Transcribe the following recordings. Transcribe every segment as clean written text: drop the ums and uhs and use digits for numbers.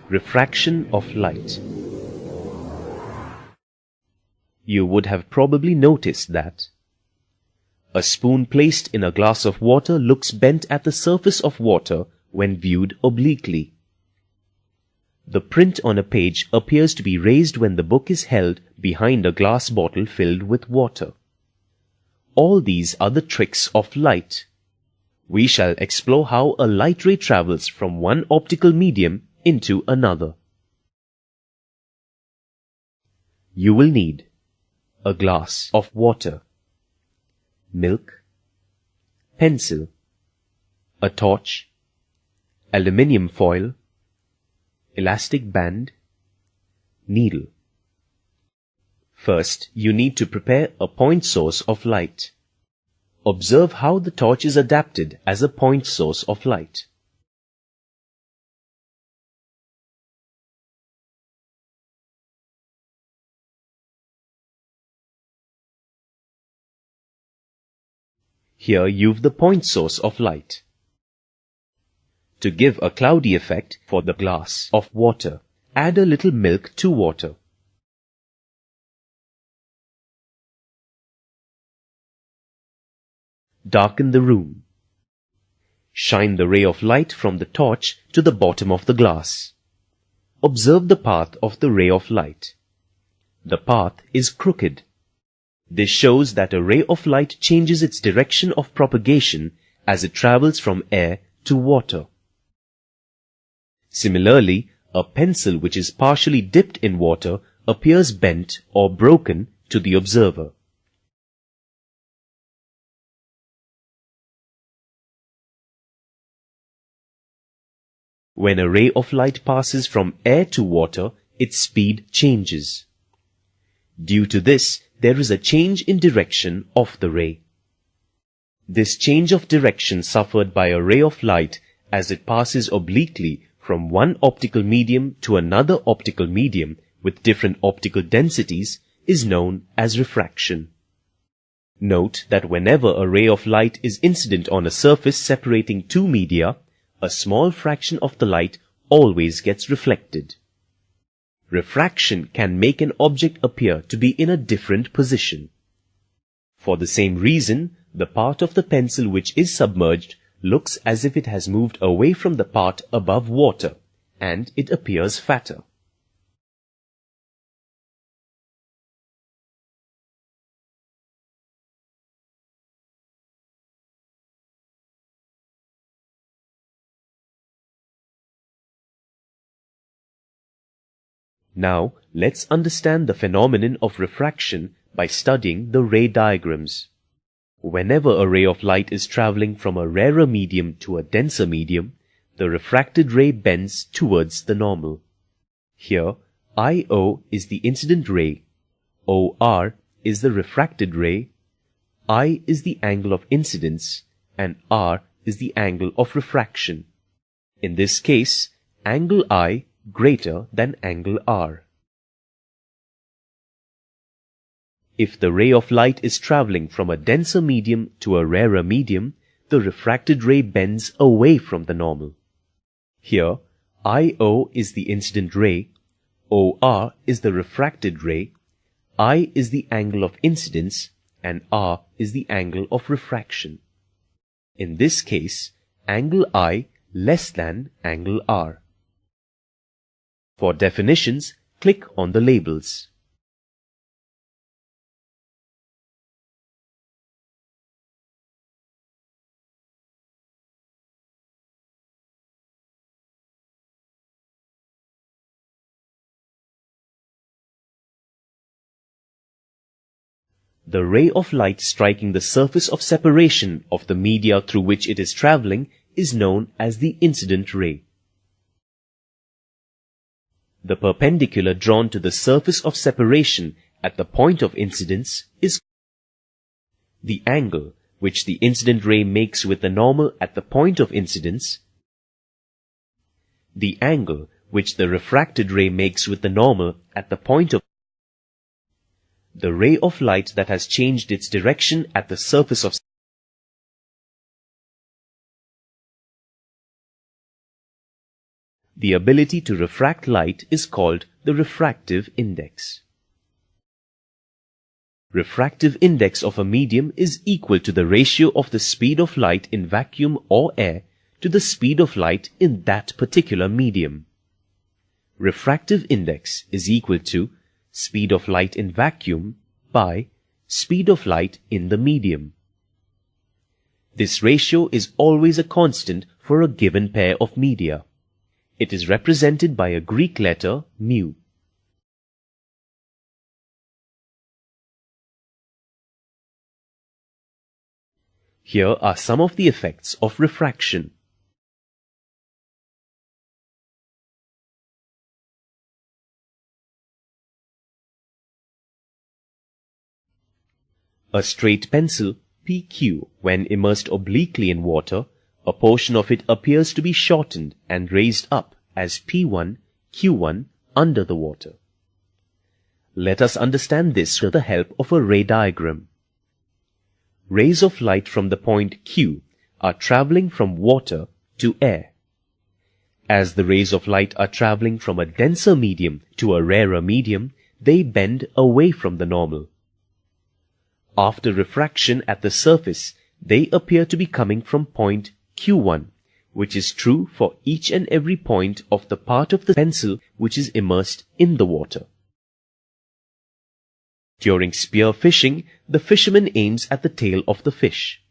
Refraction of light. You would have probably noticed that a spoon placed in a glass of water looks bent at the surface of water when viewed obliquely. The print on a page appears to be raised when the book is held behind a glass bottle filled with water. All these are the tricks of light. We shall explore how a light ray travels from one optical medium into another. You will need a glass of water, milk, pencil, a torch, aluminium foil, elastic band, needle. First, you need to prepare a point source of light. Observe how the torch is adapted as a point source of light. Here you've the point source of light. To give a cloudy effect for the glass of water, add a little milk to water. Darken the room. Shine the ray of light from the torch to the bottom of the glass. Observe the path of the ray of light. The path is crooked. This shows that a ray of light changes its direction of propagation as it travels from air to water. Similarly, a pencil which is partially dipped in water appears bent or broken to the observer. When a ray of light passes from air to water, its speed changes. Due to this, there is a change in direction of the ray. This change of direction suffered by a ray of light as it passes obliquely from one optical medium to another optical medium with different optical densities is known as refraction. Note that whenever a ray of light is incident on a surface separating two media, a small fraction of the light always gets reflected. Refraction can make an object appear to be in a different position. For the same reason, the part of the pencil which is submerged looks as if it has moved away from the part above water, and it appears fatter. Now, let's understand the phenomenon of refraction by studying the ray diagrams. Whenever a ray of light is traveling from a rarer medium to a denser medium, the refracted ray bends towards the normal. Here, IO is the incident ray, OR is the refracted ray, I is the angle of incidence, and R is the angle of refraction. In this case, angle I greater than angle R. If the ray of light is traveling from a denser medium to a rarer medium, the refracted ray bends away from the normal. Here, IO is the incident ray, OR is the refracted ray, I is the angle of incidence, and R is the angle of refraction. In this case, angle I less than angle R. For definitions, click on the labels. The ray of light striking the surface of separation of the media through which it is traveling is known as the incident ray. The perpendicular drawn to the surface of separation at the point of incidence is the angle which the incident ray makes with the normal at the point of incidence, the angle which the refracted ray makes with the normal at the point of the ray of light that has changed its direction at the surface of The ability to refract light is called the refractive index. Refractive index of a medium is equal to the ratio of the speed of light in vacuum or air to the speed of light in that particular medium. Refractive index is equal to speed of light in vacuum by speed of light in the medium. This ratio is always a constant for a given pair of media. It is represented by a Greek letter mu. Here are some of the effects of refraction. A straight pencil, PQ, when immersed obliquely in water, a portion of it appears to be shortened and raised up as P1, Q1 under the water. Let us understand this with the help of a ray diagram. Rays of light from the point Q are traveling from water to air. As the rays of light are traveling from a denser medium to a rarer medium, they bend away from the normal. After refraction at the surface, they appear to be coming from point Q1, which is true for each and every point of the part of the pencil which is immersed in the water. During spear fishing, the fisherman aims at the tail of the fish.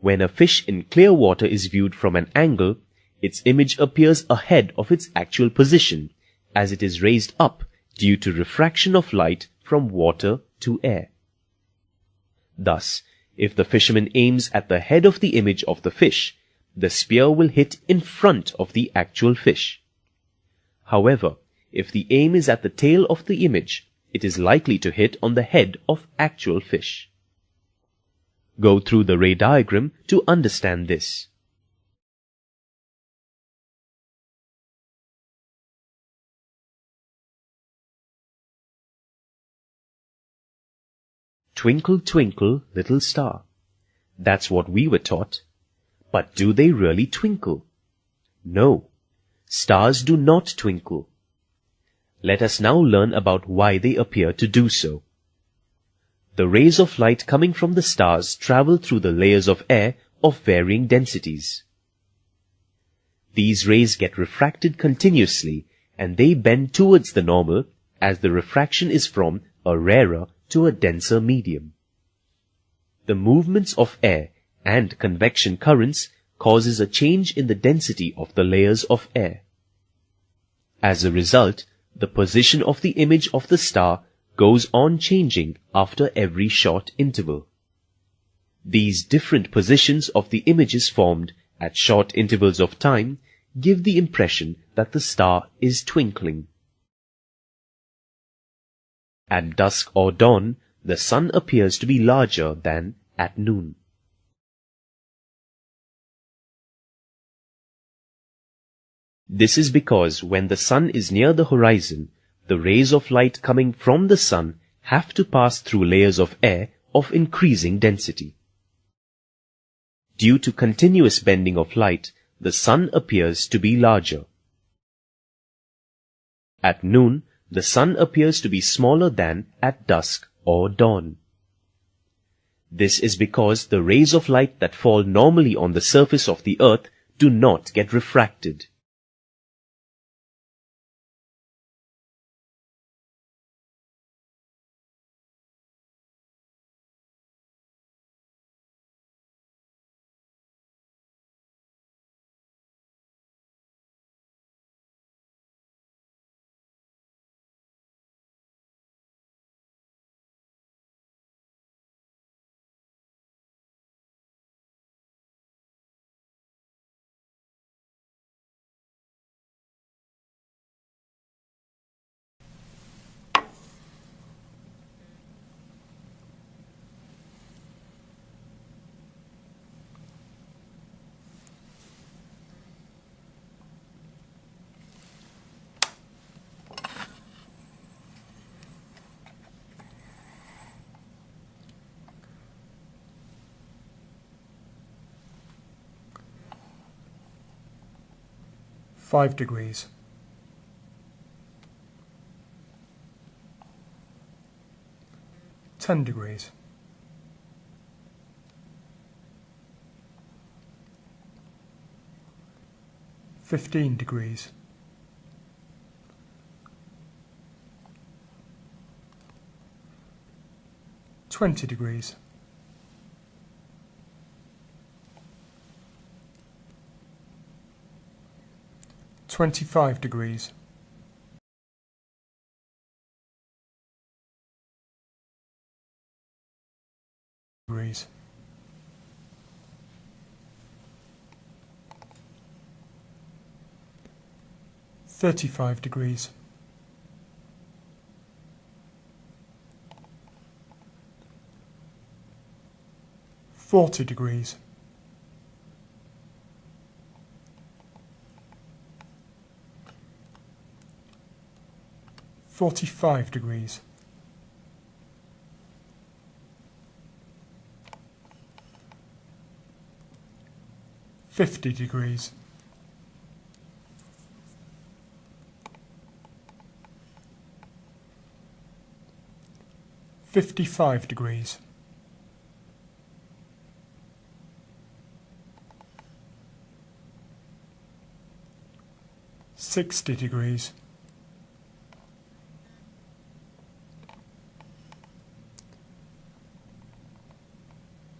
When a fish in clear water is viewed from an angle, its image appears ahead of its actual position, as it is raised up due to refraction of light from water to air. Thus, if the fisherman aims at the head of the image of the fish, the spear will hit in front of the actual fish. However, if the aim is at the tail of the image, it is likely to hit on the head of actual fish. Go through the ray diagram to understand this. Twinkle, twinkle, little star. That's what we were taught. But do they really twinkle? No, stars do not twinkle. Let us now learn about why they appear to do so. The rays of light coming from the stars travel through the layers of air of varying densities. These rays get refracted continuously and they bend towards the normal as the refraction is from a rarer to a denser medium. The movements of air and convection currents causes a change in the density of the layers of air. As a result, the position of the image of the star goes on changing after every short interval. These different positions of the images formed at short intervals of time give the impression that the star is twinkling. At dusk or dawn, the sun appears to be larger than at noon. This is because when the sun is near the horizon, the rays of light coming from the sun have to pass through layers of air of increasing density. Due to continuous bending of light, the sun appears to be larger. At noon, the sun appears to be smaller than at dusk or dawn. This is because the rays of light that fall normally on the surface of the earth do not get refracted. 5 degrees, 10 degrees, 15 degrees, 20 degrees, 25 degrees, 35 degrees, 40 degrees, 45 degrees, 50 degrees, 55 degrees, 60 degrees,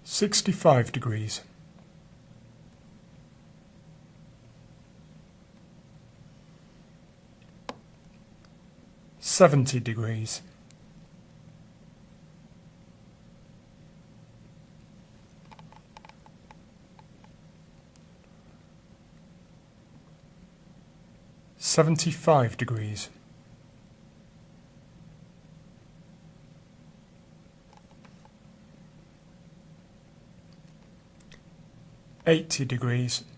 65 degrees, 70 degrees, 75 degrees, 80 degrees, '"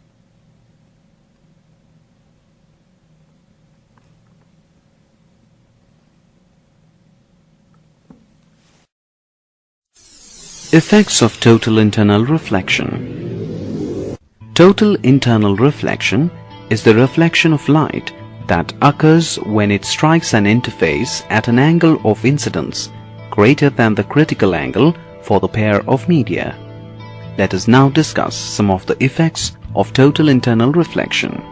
Effects of total internal reflection. Total internal reflection is the reflection of light that occurs when it strikes an interface at an angle of incidence greater than the critical angle for the pair of media. Let us now discuss some of the effects of total internal reflection.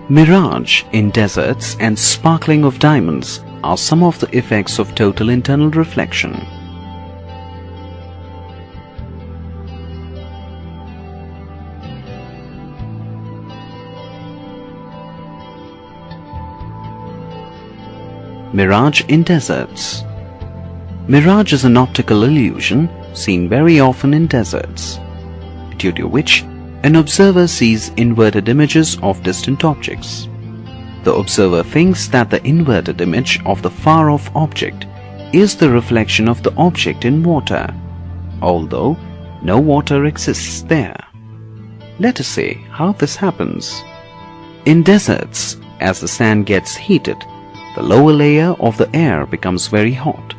Mirage in deserts and sparkling of diamonds are some of the effects of total internal reflection. Mirage in deserts. Mirage is an optical illusion seen very often in deserts, due to which an observer sees inverted images of distant objects. The observer thinks that the inverted image of the far-off object is the reflection of the object in water, although no water exists there. Let us see how this happens. In deserts, as the sand gets heated, the lower layer of the air becomes very hot,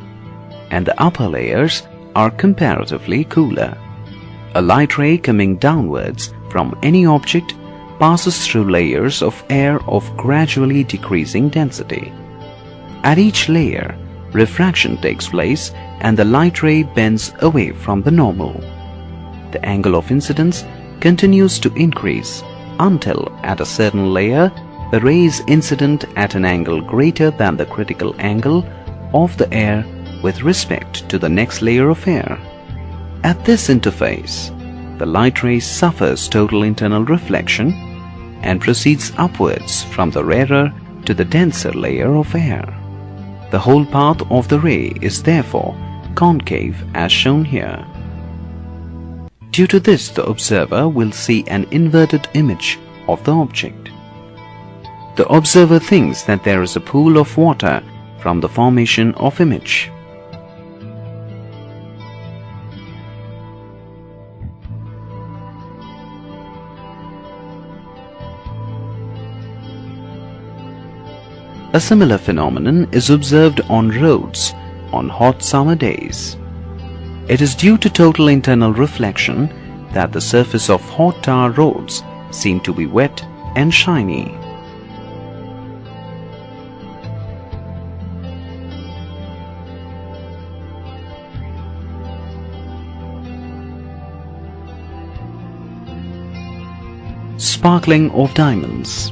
and the upper layers are comparatively cooler. A light ray coming downwards from any object passes through layers of air of gradually decreasing density. At each layer, refraction takes place and the light ray bends away from the normal. The angle of incidence continues to increase until at a certain layer the ray is incident at an angle greater than the critical angle of the air with respect to the next layer of air. At this interface, the light ray suffers total internal reflection and proceeds upwards from the rarer to the denser layer of air. The whole path of the ray is therefore concave as shown here. Due to this, the observer will see an inverted image of the object. The observer thinks that there is a pool of water from the formation of image. A similar phenomenon is observed on roads on hot summer days. It is due to total internal reflection that the surface of hot tar roads seem to be wet and shiny. Sparkling of diamonds.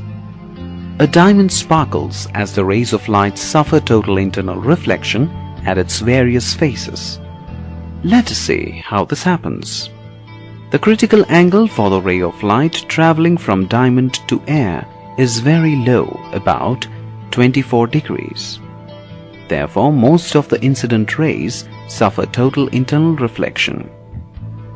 A diamond sparkles as the rays of light suffer total internal reflection at its various phases. Let us see how this happens. The critical angle for the ray of light traveling from diamond to air is very low, about 24 degrees. Therefore, most of the incident rays suffer total internal reflection.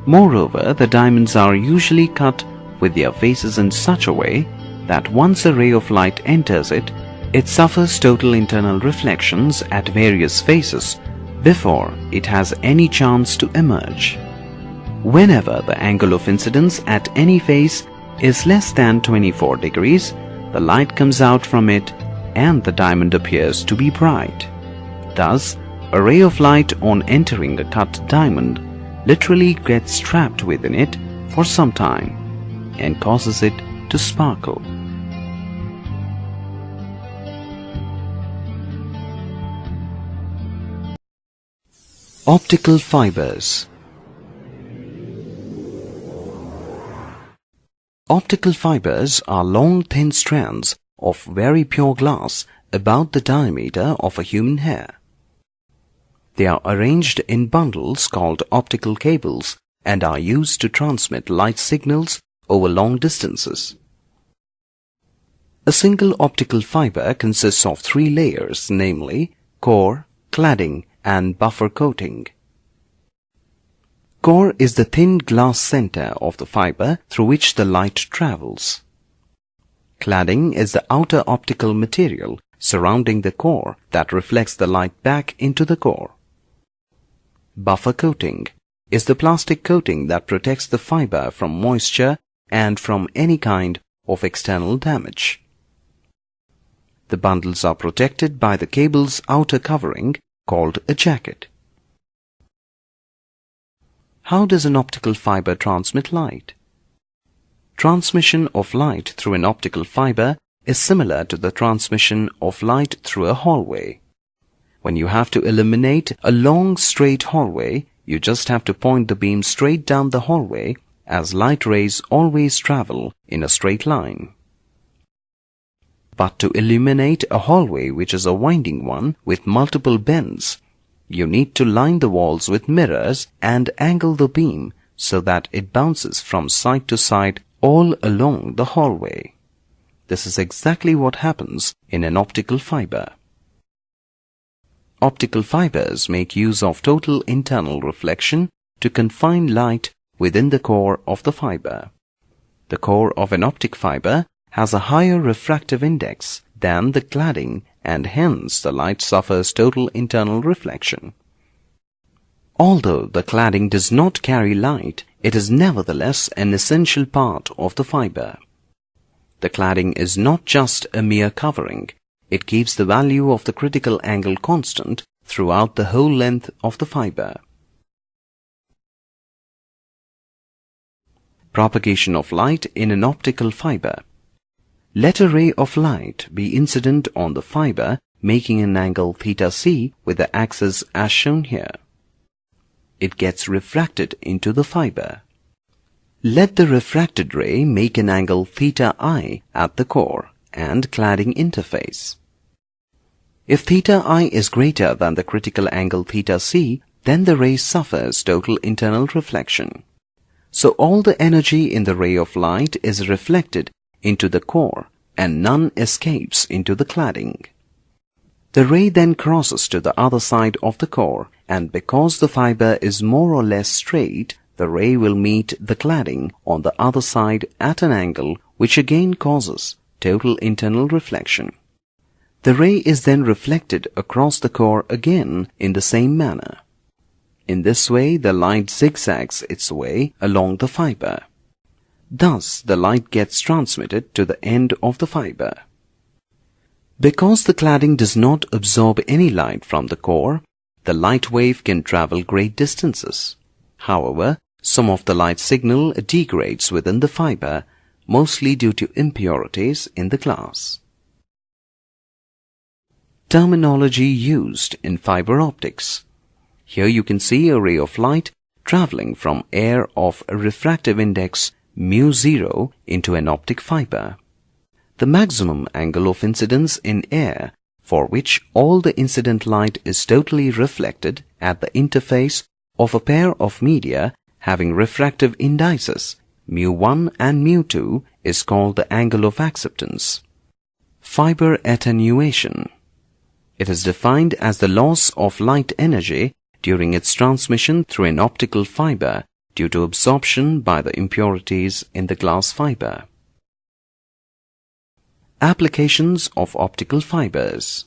Moreover, the diamonds are usually cut with their faces in such a way that once a ray of light enters it, it suffers total internal reflections at various phases before it has any chance to emerge. Whenever the angle of incidence at any phase is less than 24 degrees, the light comes out from it and the diamond appears to be bright. Thus, a ray of light on entering a cut diamond literally gets trapped within it for some time and causes it to sparkle. Optical fibers. Optical fibers are long thin strands of very pure glass about the diameter of a human hair. They are arranged in bundles called optical cables and are used to transmit light signals over long distances. A single optical fiber consists of 3 layers, namely core, cladding, and buffer coating. Core is the thin glass center of the fiber through which the light travels. Cladding is the outer optical material surrounding the core that reflects the light back into the core. Buffer coating is the plastic coating that protects the fiber from moisture and from any kind of external damage. The bundles are protected by the cable's outer covering called a jacket. How does an optical fiber transmit light? Transmission of light through an optical fiber is similar to the transmission of light through a hallway. When you have to illuminate a long straight hallway, you just have to point the beam straight down the hallway, as light rays always travel in a straight line. But to illuminate a hallway which is a winding one with multiple bends, you need to line the walls with mirrors and angle the beam so that it bounces from side to side all along the hallway. This is exactly what happens in an optical fiber. Optical fibers make use of total internal reflection to confine light within the core of the fiber. The core of an optic fiber has a higher refractive index than the cladding, and hence the light suffers total internal reflection. Although the cladding does not carry light, it is nevertheless an essential part of the fiber. The cladding is not just a mere covering. It keeps the value of the critical angle constant throughout the whole length of the fiber. Propagation of light in an optical fiber. Let a ray of light be incident on the fiber, making an angle theta c with the axis as shown here. It gets refracted into the fiber. Let the refracted ray make an angle theta I at the core and cladding interface. If theta I is greater than the critical angle theta c, then the ray suffers total internal reflection. So all the energy in the ray of light is reflected into the core and none escapes into the cladding. The ray then crosses to the other side of the core, and because the fiber is more or less straight, the ray will meet the cladding on the other side at an angle which again causes total internal reflection. The ray is then reflected across the core again in the same manner. In this way, the light zigzags its way along the fiber. Thus, the light gets transmitted to the end of the fiber. Because the cladding does not absorb any light from the core, the light wave can travel great distances. However, some of the light signal degrades within the fiber, mostly due to impurities in the glass. Terminology used in fiber optics. Here you can see a ray of light traveling from air of a refractive index μ0 into an optic fiber. The maximum angle of incidence in air for which all the incident light is totally reflected at the interface of a pair of media having refractive indices μ1 and μ2 is called the angle of acceptance. Fiber attenuation. It is defined as the loss of light energy during its transmission through an optical fiber due to absorption by the impurities in the glass fiber. Applications of optical fibers.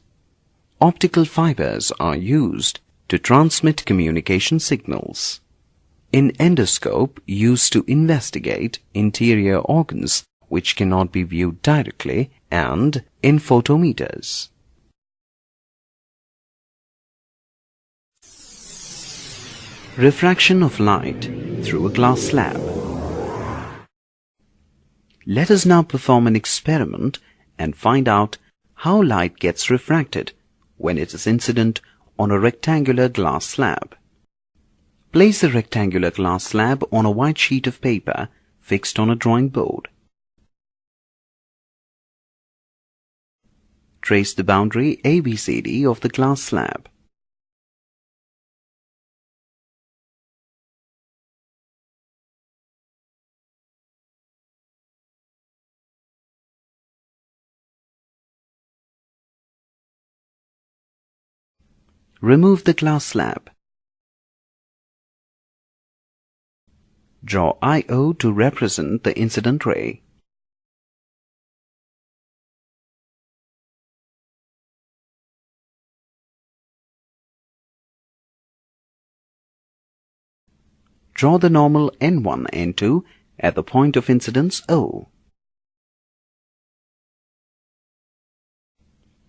Optical fibers are used to transmit communication signals. In endoscope used to investigate interior organs which cannot be viewed directly, and in photometers. Refraction of light through a glass slab. Let us now perform an experiment and find out how light gets refracted when it is incident on a rectangular glass slab. Place the rectangular glass slab on a white sheet of paper fixed on a drawing board. Trace the boundary ABCD of the glass slab. Remove the glass slab. Draw IO to represent the incident ray. Draw the normal N1, N2 at the point of incidence O.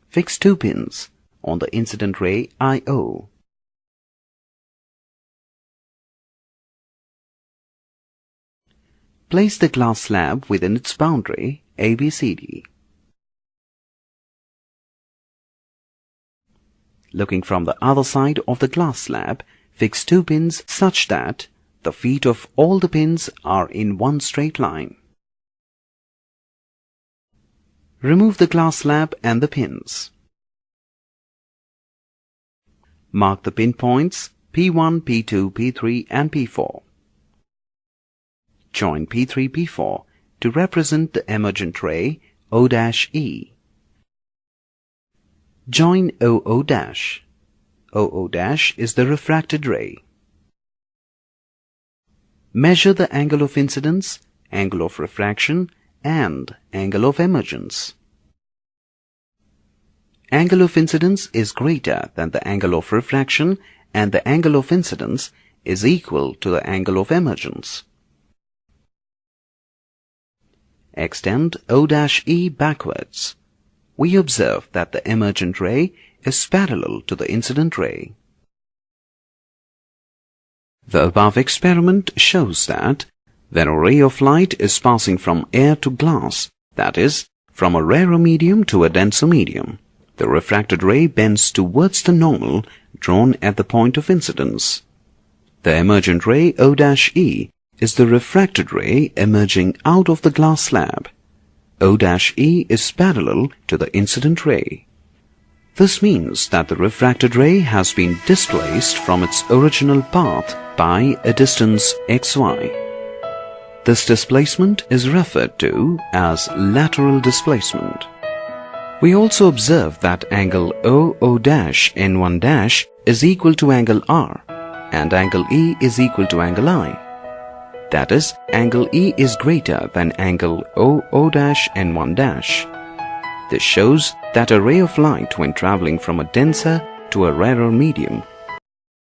Fix 2 pins on the incident ray IO. Place the glass slab within its boundary ABCD. Looking from the other side of the glass slab, fix 2 pins such that the feet of all the pins are in one straight line. Remove the glass slab and the pins. Mark the pin points P1, P2, P3 and P4. Join P3, P4 to represent the emergent ray O'(E). Join OO'. OO' is the refracted ray. Measure the angle of incidence, angle of refraction, and angle of emergence. Angle of incidence is greater than the angle of refraction, and the angle of incidence is equal to the angle of emergence. Extend O'(E) backwards. We observe that the emergent ray is parallel to the incident ray. The above experiment shows that when a ray of light is passing from air to glass, that is, from a rarer medium to a denser medium, the refracted ray bends towards the normal drawn at the point of incidence. The emergent ray O'(E) is the refracted ray emerging out of the glass slab. O'(E) is parallel to the incident ray. This means that the refracted ray has been displaced from its original path by a distance xy. This displacement is referred to as lateral displacement. We also observe that angle OO'(N1) is equal to angle R and angle E is equal to angle I. That is, angle E is greater than angle OO'(N1). This shows that a ray of light when traveling from a denser to a rarer medium